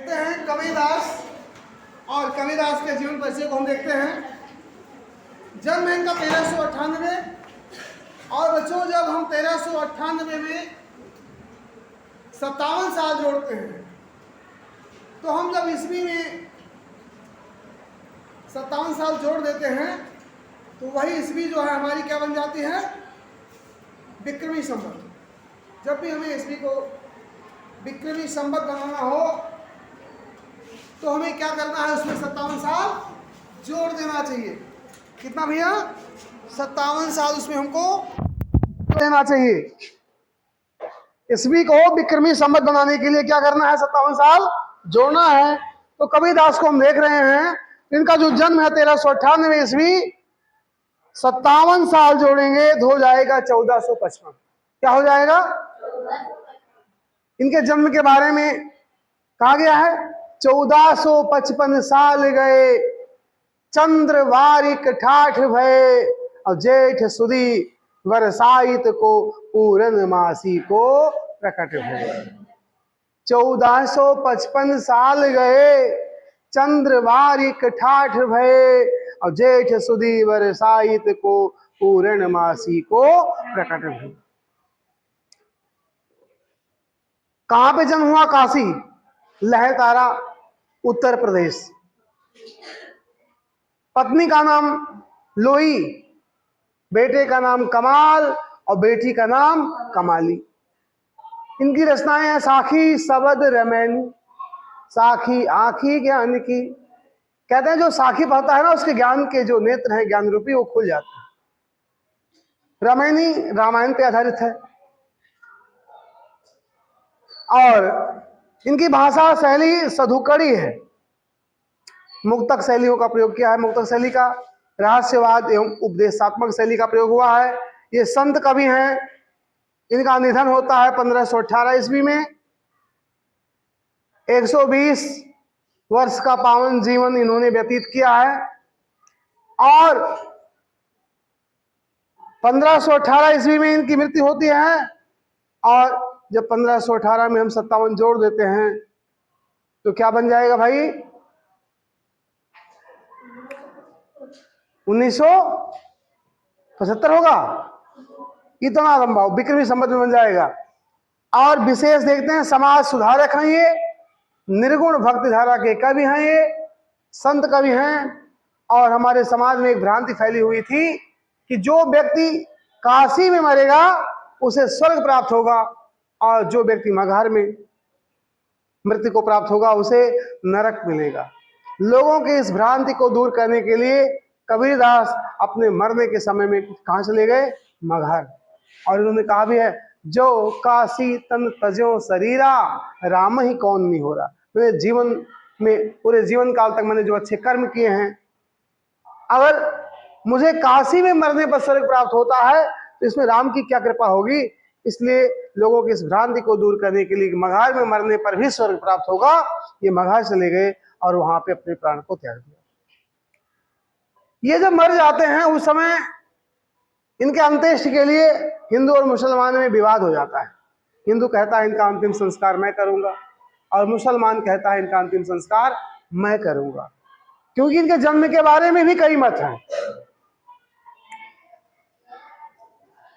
देखते हैं कबीरदास और कबीरदास के जीवन परिचय को हम देखते हैं। जन्म है इनका 1398 और बच्चों जब हम 1398 में 57 साल जोड़ते हैं तो हम जब ईस्वी में 57 साल जोड़ देते हैं तो वही ईस्वी जो है हमारी क्या बन जाती है, विक्रमी संवत। जब भी हमें ईस्वी को विक्रमी संवत बनाना हो तो हमें क्या करना है, उसमें 57 साल जोड़ देना चाहिए। कितना भैया, 57 साल उसमें हमको देना चाहिए। ईस्वी को विक्रमी संवत बनाने के लिए क्या करना है, 57 साल जोड़ना है। तो कबीरदास को हम देख रहे हैं, इनका जो जन्म है 1398 ईस्वी, 57 साल जोड़ेंगे तो हो जाएगा 1455। क्या हो जाएगा? इनके जन्म के बारे में कहा गया है 1455 साल गए, चंद्र वारिक ठाठ भय, और जेठ सुदी बरसाइत को पूरन मासी को प्रकट हुए। 1455 साल गए, चंद्र वारिक ठाठ भय, और जेठ सुदी बरसाइत को पूर्ण मासी को प्रकट हुए। कहां पे जन्म हुआ? काशी, लहरतारा, उत्तर प्रदेश। पत्नी का नाम लोई, बेटे का नाम कमाल और बेटी का नाम कमाली। इनकी रचनाएं हैं साखी सबद रमैनी। साखी आखी ज्ञान की, कहते हैं जो साखी पढ़ता है ना उसके ज्ञान के जो नेत्र हैं ज्ञान रूपी, वो खुल जाते हैं। रमैनी रामायण पे आधारित है। और इनकी भाषा शैली सधुकड़ी है। मुक्तक शैलियों का प्रयोग किया है। मुक्तक शैली का रहस्यवाद एवं उपदेशात्मक शैली का प्रयोग हुआ है। ये संत कवि हैं। इनका निधन होता है 1518 ईस्वी में। 120 वर्ष का पावन जीवन इन्होंने व्यतीत किया है। और 1518 ईस्वी में इनकी मृत्यु होती है। और जब 1518 में हम 57 जोड़ देते हैं तो क्या बन जाएगा भाई? 1975 होगा। इतना लंबा विक्रमी संवत में बन जाएगा। और विशेष देखते हैं, समाज सुधारक हैं ये, निर्गुण भक्ति धारा के कवि हैं ये, संत कवि हैं। और हमारे समाज में एक भ्रांति फैली हुई थी कि जो व्यक्ति काशी में मरेगा उसे स्वर्ग प्राप्त होगा, और जो व्यक्ति मगहर में मृत्यु को प्राप्त होगा उसे नरक मिलेगा। लोगों की इस भ्रांति को दूर करने के लिए कबीरदास अपने मरने के समय में कहां चले गए? मगहर। और इन्होंने कहा भी है, जो काशी तन तजो शरीरा, राम ही कौन नहीं हो रहा। मेरे जीवन में पूरे जीवन काल तक मैंने जो अच्छे कर्म किए हैं, अगर मुझे काशी में मरने पर स्वर्ग प्राप्त होता है तो इसमें राम की क्या कृपा होगी। इसलिए लोगों की इस भ्रांति को दूर करने के लिए मगहर में मरने पर भी स्वर्ग प्राप्त होगा, ये मगहर चले गए और वहां पे अपने प्राण को त्याग दिया। ये जब मर जाते हैं उस समय इनके अंत्येष्टि के लिए हिंदू और मुसलमान में विवाद हो जाता है। हिंदू कहता है इनका अंतिम संस्कार मैं करूंगा, और मुसलमान कहता है इनका अंतिम संस्कार मैं करूंगा, क्योंकि इनके जन्म के बारे में भी कई मत हैं।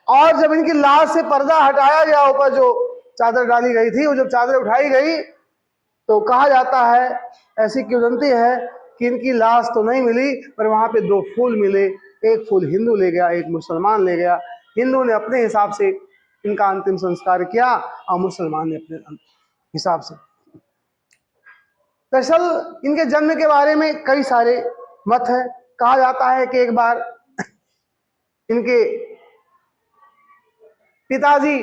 और जब इनकी लाश से पर्दा हटाया गया, ऊपर जो चादर डाली गई थी, वो जब चादर उठाई गई तो कहा जाता है, ऐसी किंवदंती है कि इनकी लाश तो नहीं मिली, पर वहां पे 2 फूल मिले। एक फूल हिंदू ले गया, एक मुसलमान ले गया। हिंदू ने अपने हिसाब से इनका अंतिम संस्कार किया और मुसलमान ने अपने हिसाब से। दरअसल इनके जन्म के बारे में कई सारे मत हैं। कहा जाता है कि एक बार इनके पिताजी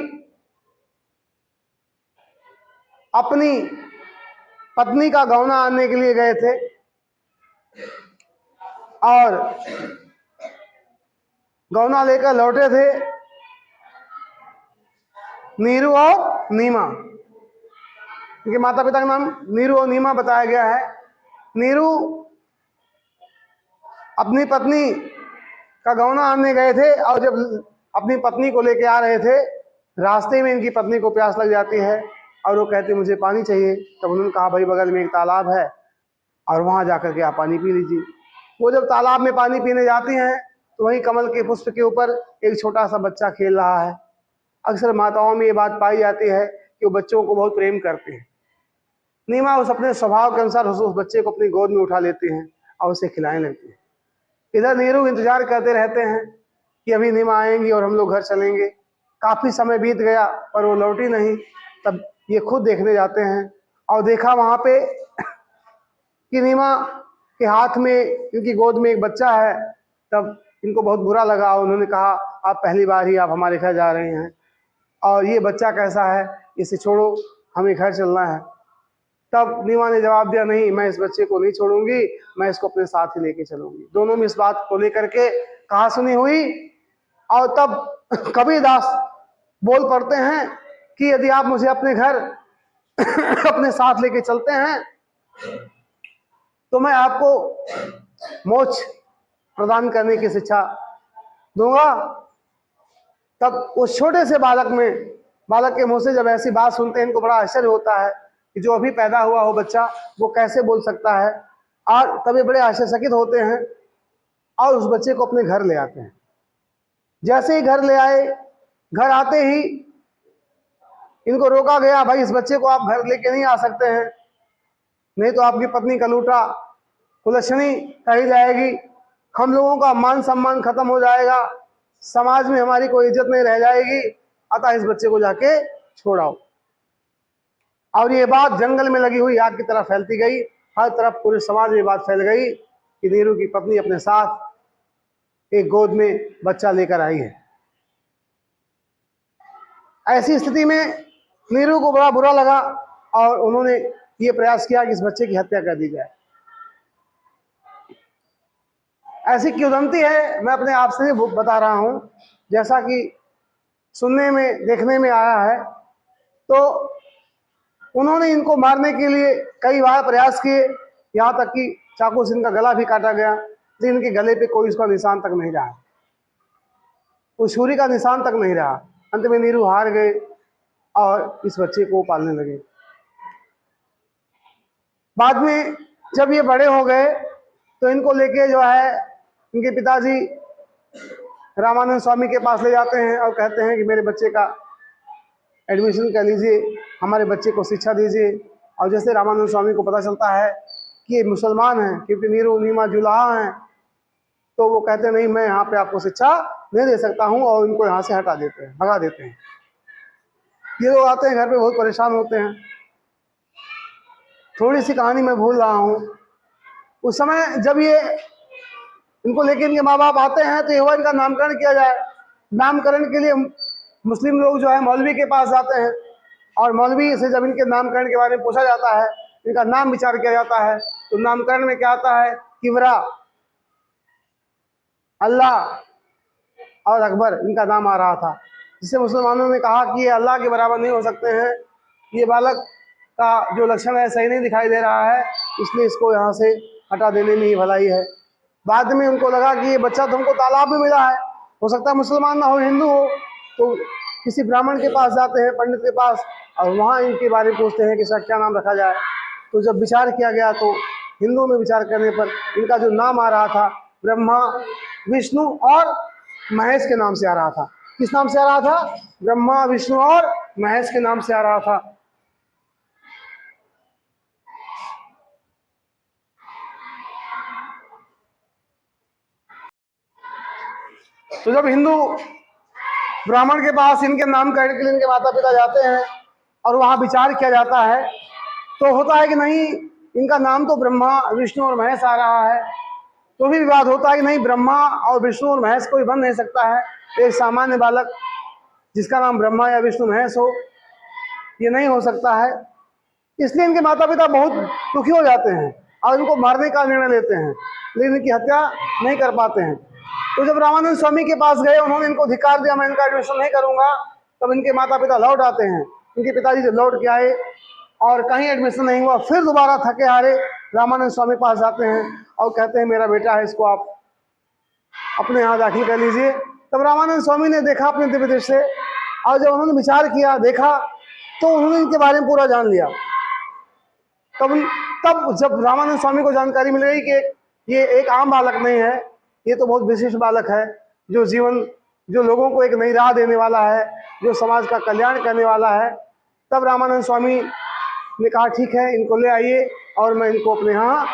अपनी पत्नी का गौना आनने के लिए गए थे, और गौना लेकर लौटे थे नीरू और नीमा। इनके माता पिता का नाम नीरू और नीमा बताया गया है। नीरू अपनी पत्नी का गौना आनने गए थे, और जब अपनी पत्नी को लेकर आ रहे थे, रास्ते में इनकी पत्नी को प्यास लग जाती है। और वो कहते मुझे पानी चाहिए। तब उन्होंने कहा भाई बगल में एक तालाब है और वहाँ जाकर के आप पानी पी लीजिए। वो जब तालाब में पानी पीने जाती हैं तो वहीं कमल के पुष्प के ऊपर एक छोटा सा बच्चा खेल रहा है। अक्सर माताओं में ये बात पाई जाती है कि वो बच्चों को बहुत प्रेम करते हैं। नीमा उस अपने स्वभाव के अनुसार उस बच्चे को अपनी गोद में उठा लेती हैं और उसे खिलाने लगती हैं। इधर नीरू इंतजार करते रहते हैं कि अभी नीमा आएंगी और हम लोग घर चलेंगे। काफ़ी समय बीत गया पर वो लौटी नहीं। तब ये खुद देखने जाते हैं और देखा वहाँ पे कि नीमा के हाथ में, इनकी गोद में एक बच्चा है। तब इनको बहुत बुरा लगा। उन्होंने कहा आप पहली बार ही आप हमारे घर जा रहे हैं और ये बच्चा कैसा है, इसे छोड़ो, हमें घर चलना है। तब नीमा ने जवाब दिया नहीं, मैं इस बच्चे को नहीं छोड़ूंगी, मैं इसको अपने साथ ही लेके चलूंगी। दोनों में इस बात को लेकर के कहा सुनी हुई। और तब कबीरदास बोल पड़ते हैं कि यदि आप मुझे अपने घर अपने साथ लेके चलते हैं तो मैं आपको मोक्ष प्रदान करने की शिक्षा दूंगा। तब उस छोटे से बालक के मुंह से जब ऐसी बात सुनते हैं इनको बड़ा आश्चर्य होता है कि जो अभी पैदा हुआ हो बच्चा वो कैसे बोल सकता है। और तब ये बड़े आश्चर्यचकित होते हैं और उस बच्चे को अपने घर ले आते हैं। जैसे ही घर ले आए, घर आते ही इनको रोका गया, भाई इस बच्चे को आप घर लेके नहीं आ सकते हैं, नहीं तो आपकी पत्नी कलूटा कुलक्षणी कही जाएगी, हम लोगों का मान सम्मान खत्म हो जाएगा, समाज में हमारी कोई इज्जत नहीं रह जाएगी, अतः इस बच्चे को जाके छोड़ाओ। और ये बात जंगल में लगी हुई आग की तरह फैलती गई। हर तरफ पूरे समाज में बात फैल गई कि नीरू की पत्नी अपने साथ एक गोद में बच्चा लेकर आई है। ऐसी स्थिति में नीरू को बड़ा बुरा लगा और उन्होंने ये प्रयास किया कि इस बच्चे की हत्या कर दी जाए। ऐसी किंवदंती है, मैं अपने आप से ही बता रहा हूं, जैसा कि सुनने में देखने में आया है। तो उन्होंने इनको मारने के लिए कई बार प्रयास किए, यहाँ तक कि चाकू से इनका गला भी काटा गया, लेकिन इनके गले पे कोई उसका निशान तक नहीं रहा, उस छुरी का निशान तक नहीं रहा। अंत में नीरू हार गए और इस बच्चे को पालने लगे। बाद में जब ये बड़े हो गए तो इनको लेके जो है इनके पिताजी रामानंद स्वामी के पास ले जाते हैं और कहते हैं कि मेरे बच्चे का एडमिशन कर लीजिए, हमारे बच्चे को शिक्षा दीजिए। और जैसे रामानंद स्वामी को पता चलता है कि ये मुसलमान हैं, क्योंकि नीरू नीमा जुलाहा हैं, तो वो कहते नहीं मैं यहाँ पे आपको शिक्षा नहीं दे सकता हूँ और इनको यहाँ से हटा देते हैं, भगा देते हैं। ये लोग आते हैं घर पे बहुत परेशान होते हैं। थोड़ी सी कहानी मैं भूल रहा हूँ। उस समय जब ये इनको लेके इनके माँ बाप आते हैं तो ये हुआ इनका नामकरण किया जाए। नामकरण के लिए मुस्लिम लोग जो है मौलवी के पास जाते हैं और मौलवी से जब इनके नामकरण के बारे में पूछा जाता है, इनका नाम विचार किया जाता है, तो नामकरण में क्या आता है, किबरा, अल्लाह और अकबर इनका नाम आ रहा था, जिससे मुसलमानों ने कहा कि ये अल्लाह के बराबर नहीं हो सकते हैं, ये बालक का जो लक्षण है सही नहीं दिखाई दे रहा है, इसलिए इसको यहाँ से हटा देने में ही भलाई है। बाद में उनको लगा कि ये बच्चा तो हमको तालाब में मिला है, हो सकता है मुसलमान ना हो, हिंदू हो, तो किसी ब्राह्मण के पास जाते हैं, पंडित के पास, और वहाँ इनके बारे में पूछते हैं कि इसका क्या नाम रखा जाए। तो जब विचार किया गया तो हिंदू में विचार करने पर इनका जो नाम आ रहा था ब्रह्मा, विष्णु और महेश के नाम से आ रहा था। किस नाम से आ रहा था? ब्रह्मा, विष्णु और महेश के नाम से आ रहा था। तो जब हिंदू ब्राह्मण के पास इनके नामकरण के लिए इनके माता पिता जाते हैं और वहाँ विचार किया जाता है, तो होता है कि नहीं इनका नाम तो ब्रह्मा, विष्णु और महेश आ रहा है। तो भी विवाद होता है कि नहीं, ब्रह्मा और विष्णु और महेश कोई बन नहीं सकता है, एक सामान्य बालक जिसका नाम ब्रह्मा या विष्णु महेश हो, ये नहीं हो सकता है। इसलिए इनके माता पिता बहुत दुखी हो जाते हैं और इनको मारने का निर्णय लेते हैं, लेकिन इनकी हत्या नहीं कर पाते हैं। तो जब रामानंद स्वामी के पास गए, उन्होंने इनको धिक्कार दिया, मैं इनका एडमिशन नहीं करूंगा। तब इनके माता पिता लौट आते हैं। इनके पिताजी जब लौट के आए और कहीं एडमिशन नहीं हुआ, फिर दोबारा थके हारे रामानंद स्वामी पास जाते हैं और कहते हैं मेरा बेटा है, इसको आप अपने यहाँ दाखिल कर लीजिए। तब रामानंद स्वामी ने देखा अपने दिव्य दृष्टि से, और जब उन्होंने विचार किया, देखा, तो उन्होंने इनके बारे में पूरा जान लिया। तब जब रामानंद स्वामी को जानकारी मिल गई कि ये एक आम बालक नहीं है, ये तो बहुत विशिष्ट बालक है, जो लोगों को एक नई राह देने वाला है, जो समाज का कल्याण करने वाला है, तब रामानंद स्वामी ने कहा ठीक है, इनको ले आइए और मैं इनको अपने यहाँ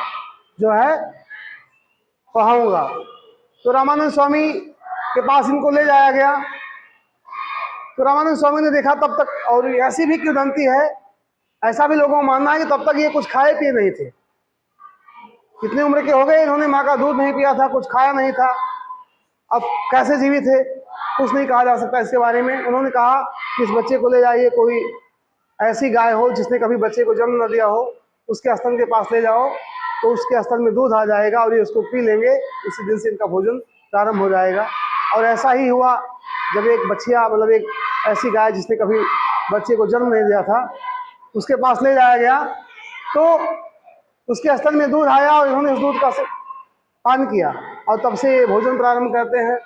जो है पढ़ाऊंगा। तो रामानंद स्वामी के पास इनको ले जाया गया। तो रामानंद स्वामी ने देखा तब तक, और ऐसी भी किंवदंती है, ऐसा भी लोगों को मानना है कि तब तक ये कुछ खाए पिए नहीं थे। कितनी उम्र के हो गए, इन्होंने माँ का दूध नहीं पिया था, कुछ खाया नहीं था, अब कैसे जीवित थे कुछ नहीं कहा जा सकता इसके बारे में। उन्होंने कहा कि इस बच्चे को ले जाइए, कोई ऐसी गाय हो जिसने कभी बच्चे को जन्म न दिया हो, उसके स्तन के पास ले जाओ, तो उसके स्तन में दूध आ जाएगा और ये उसको पी लेंगे, इसी दिन से इनका भोजन प्रारंभ हो जाएगा। और ऐसा ही हुआ, जब एक बच्चिया, मतलब एक ऐसी गाय जिसने कभी बच्चे को जन्म नहीं दिया था, उसके पास ले जाया गया, तो उसके स्तन में दूध आया और इन्होंने उस दूध का पान किया और तब से भोजन प्रारंभ करते हैं।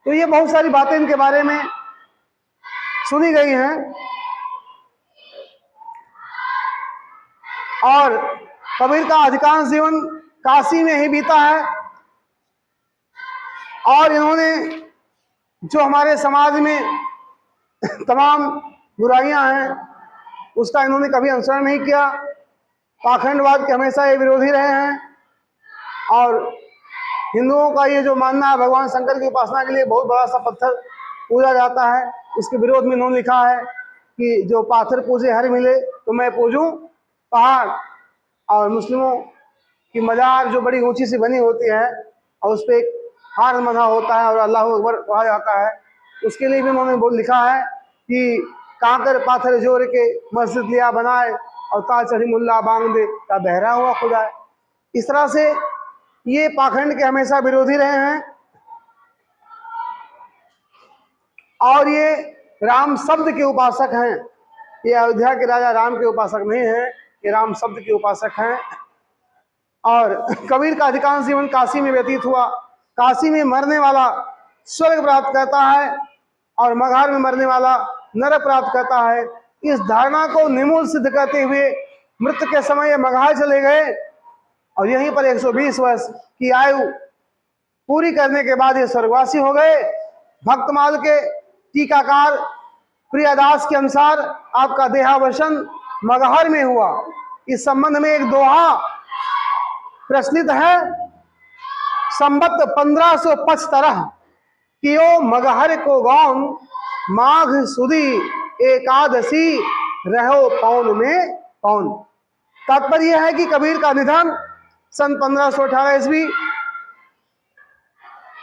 तो ये बहुत सारी बातें इनके बारे में सुनी गई हैं। और कबीर का अधिकांश जीवन काशी में ही बीता है, और इन्होंने जो हमारे समाज में तमाम बुराइयां हैं उसका इन्होंने कभी अनुसरण नहीं किया। पाखंडवाद के हमेशा ये विरोधी रहे हैं, और हिंदुओं का ये जो मानना है भगवान शंकर की उपासना के लिए बहुत बड़ा सा पत्थर पूजा जाता है, उसके विरोध में इन्होंने लिखा है कि जो पाथर पूजे हर मिले तो मैं पूजूं पहाड़। और मुस्लिमों की मजार जो बड़ी ऊंची सी बनी होती है और उस पर एक हार बंधा होता है और अल्लाह अकबर कहा जाता है, उसके लिए भी उन्होंने लिखा है कि कांकर पाथर जोड़ के मस्जिद लिया बनाए और ताज चढ़ी मुल्ला बांग दे का बहरा हुआ खुदा है। इस तरह से ये पाखंड के हमेशा विरोधी रहे हैं, और ये राम शब्द के उपासक हैं। ये अयोध्या के राजा राम के उपासक नहीं हैं, ये राम शब्द के उपासक हैं। और कबीर का अधिकांश जीवन काशी में व्यतीत हुआ। काशी में मरने वाला स्वर्ग प्राप्त करता है और मगहर में मरने वाला नरक प्राप्त करता है। इस धारणा को निर्मूल सिद्ध करते हुए मृत्यु के समय ये मगहर चले गए और यहीं पर 120 वर्ष की आयु पूरी करने के बाद ये स्वर्गवासी हो गए। भक्तमाल के टीकाकार प्रियदास के अनुसार आपका देहावसान मगहर में हुआ। इस संबंध में एक दोहा प्रचलित है, संबत 1575 कियो मगहर को गौन, माघ सुदी एकादशी रहो पौन में पौन। तात्पर्य यह है कि कबीर का निधन सन 1518 ईस्वी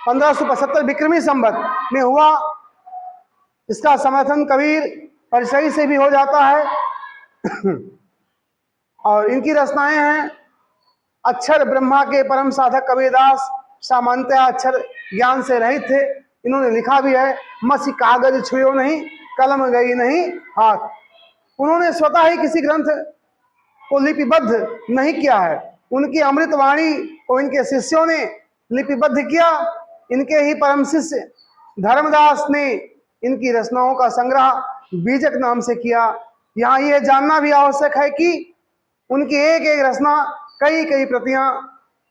1575 विक्रमी संबत में हुआ। इसका समर्थन कबीर परिचय से भी हो जाता है। और इनकी रचनाएं हैं, अक्षर ब्रह्मा के परम साधक कबीरदास सामान्यतः अक्षर ज्ञान से रहित थे। इन्होंने लिखा भी है, मसी कागज छुयो नहीं कलम गई नहीं हाथ। उन्होंने स्वतः ही किसी ग्रंथ को लिपिबद्ध नहीं किया है, उनकी अमृतवाणी को इनके शिष्यों ने लिपिबद्ध किया। इनके ही परम शिष्य धर्मदास ने इनकी रचनाओं का संग्रह बीजक नाम से किया। यहाँ यह जानना भी आवश्यक है कि उनकी एक एक रचना कई कई प्रतियां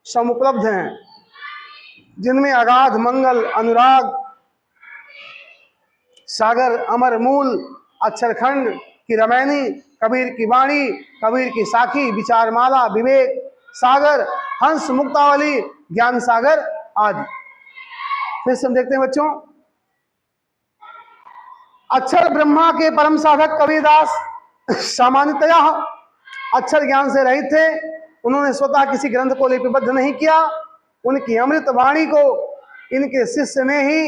समुपलब्ध हैं, जिनमें अगाध मंगल, अनुराग सागर, अमर मूल, अक्षरखंड की रामायणी, कबीर की वाणी, कबीर की साखी, विचारमाला, विवेक सागर, हंस मुक्तावली, ज्ञान सागर आदि। फिर से हम देखते हैं बच्चों, अक्षर ब्रह्मा के परम साधक कबीरदास सामान्यतया अक्षर ज्ञान से रहित थे। उन्होंने स्वतः किसी ग्रंथ को लिपिबद्ध नहीं किया, उनकी अमृत वाणी को इनके शिष्य ने ही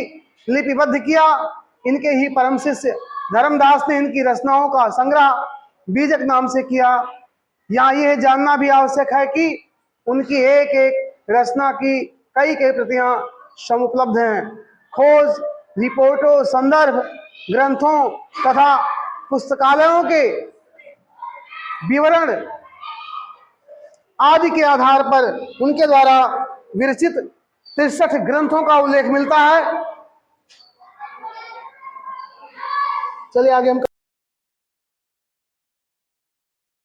लिपिबद्ध किया। इनके ही परम शिष्य धर्मदास ने इनकी रचनाओं का संग्रह बीजक नाम से किया। यहाँ यह जानना भी आवश्यक है कि उनकी एक एक रचना की कई कई प्रतियां समुपलब्ध हैं। खोज, रिपोर्टों, संदर्भ ग्रंथों तथा पुस्तकालयों के विवरण आदि के आधार पर उनके द्वारा विरचित 63 ग्रंथों का उल्लेख मिलता है। चलिए आगे हम